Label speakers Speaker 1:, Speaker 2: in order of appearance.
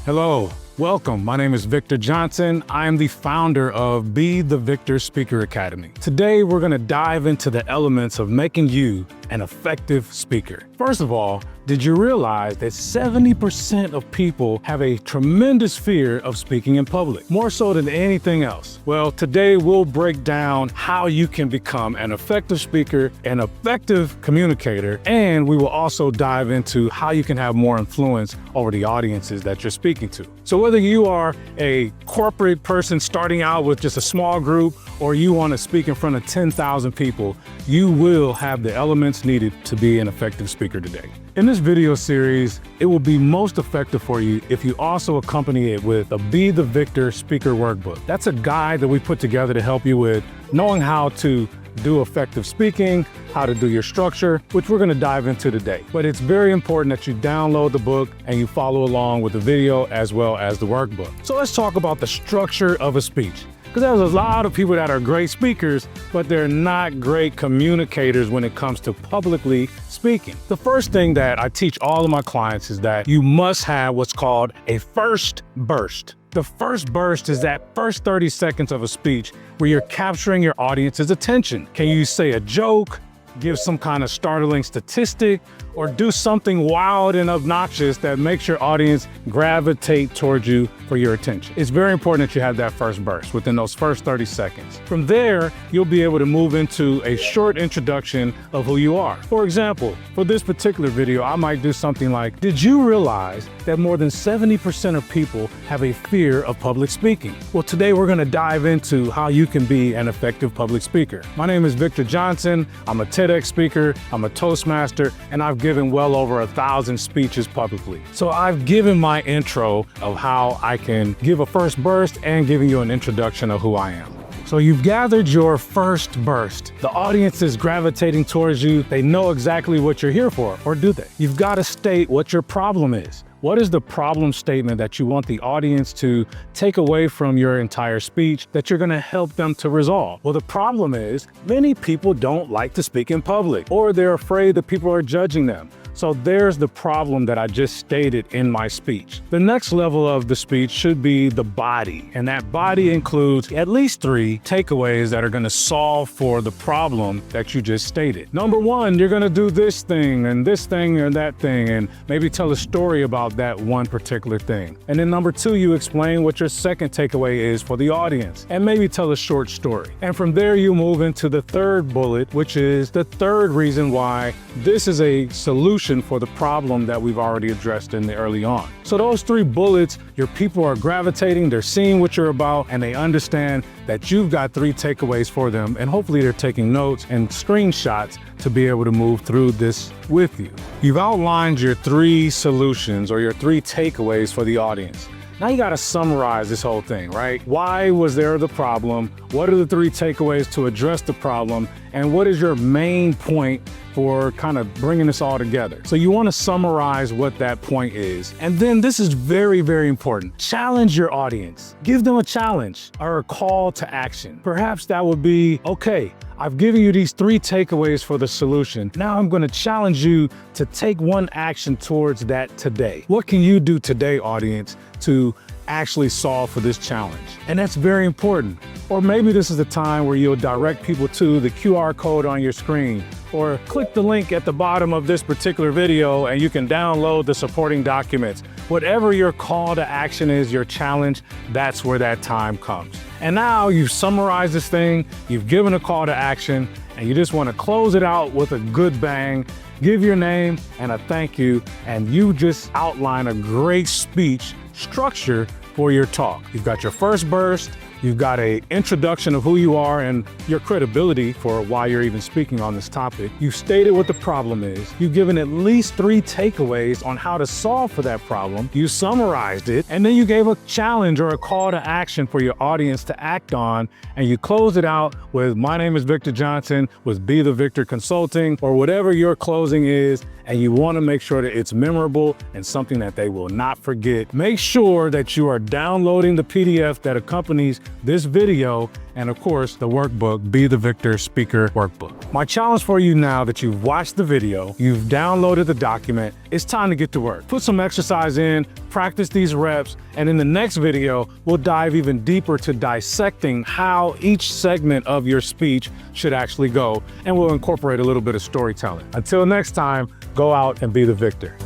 Speaker 1: Hello, welcome. My name is Victor Johnson. I am the founder of Be the Victor Speaker Academy. Today, we're going to dive into the elements of making you an effective speaker. First of all, did you realize that 70% of people have a tremendous fear of speaking in public, more so than anything else? Well, today we'll break down how you can become an effective speaker, an effective communicator, and we will also dive into how you can have more influence over the audiences that you're speaking to. So whether you are a corporate person starting out with just a small group, or you want to speak in front of 10,000 people, you will have the elements needed to be an effective speaker today. In this video series, it will be most effective for you if you also accompany it with a Be the Victor Speaker Workbook. That's a guide that we put together to help you with knowing how to do effective speaking, how to do your structure, which we're going to dive into today. But it's very important that you download the book and you follow along with the video as well as the workbook. So let's talk about the structure of a speech. Because there's a lot of people that are great speakers, but they're not great communicators when it comes to publicly speaking. The first thing that I teach all of my clients is that you must have what's called a first burst. The first burst is that first 30 seconds of a speech where you're capturing your audience's attention. Can you say a joke, give some kind of startling statistic, or do something wild and obnoxious that makes your audience gravitate towards you for your attention? It's very important that you have that first burst within those first 30 seconds. From there, you'll be able to move into a short introduction of who you are. For example, for this particular video, I might do something like, did you realize that more than 70% of people have a fear of public speaking? Well, today we're going to dive into how you can be an effective public speaker. My name is Victor Johnson. I'm a TEDx speaker, I'm a Toastmaster, and I've given well over 1,000 speeches publicly. So I've given my intro of how I can give a first burst and giving you an introduction of who I am. So you've gathered your first burst. The audience is gravitating towards you. They know exactly what you're here for, or do they? You've got to state what your problem is. What is the problem statement that you want the audience to take away from your entire speech that you're going to help them to resolve? Well, the problem is many people don't like to speak in public, or they're afraid that people are judging them. So there's the problem that I just stated in my speech. The next level of the speech should be the body, and that body includes at least 3 takeaways that are going to solve for the problem that you just stated. Number 1, you're going to do this thing and that thing, and maybe tell a story about that one particular thing. And then number 2, you explain what your second takeaway is for the audience, and maybe tell a short story. And from there, you move into the third bullet, which is the third reason why this is a solution for the problem that we've already addressed in the early on. So those 3 bullets, your people are gravitating, they're seeing what you're about, and they understand that you've got 3 takeaways for them, and hopefully they're taking notes and screenshots to be able to move through this with you. You've outlined your 3 solutions or your 3 takeaways for the audience. Now you got to summarize this whole thing, right? Why was there the problem? What are the 3 takeaways to address the problem? And what is your main point for kind of bringing this all together? So you want to summarize what that point is. And then this is very, very important. Challenge your audience. Give them a challenge or a call to action. Perhaps that would be, okay, I've given you these 3 takeaways for the solution. Now I'm going to challenge you to take one action towards that today. What can you do today, audience, to actually solve for this challenge? And that's very important. Or maybe this is the time where you'll direct people to the QR code on your screen, or click the link at the bottom of this particular video and you can download the supporting documents. Whatever your call to action is, your challenge, that's where that time comes. And now you've summarized this thing, you've given a call to action, and you just want to close it out with a good bang, give your name and a thank you, and you just outline a great speech structure for your talk. You've got your first burst, you've got an introduction of who you are and your credibility for why you're even speaking on this topic. You've stated what the problem is. You've given at least 3 takeaways on how to solve for that problem. You summarized it, and then you gave a challenge or a call to action for your audience to act on, and you close it out with, my name is Victor Johnson with Be the Victor Consulting, or whatever your closing is, and you want to make sure that it's memorable and something that they will not forget. Make sure that you are downloading the PDF that accompanies this video and of course, the workbook, Be the Victor Speaker Workbook. My challenge for you now that you've watched the video, you've downloaded the document, it's time to get to work. Put some exercise in, practice these reps, and in the next video, we'll dive even deeper to dissecting how each segment of your speech should actually go, and we'll incorporate a little bit of storytelling. Until next time, go out and be the victor.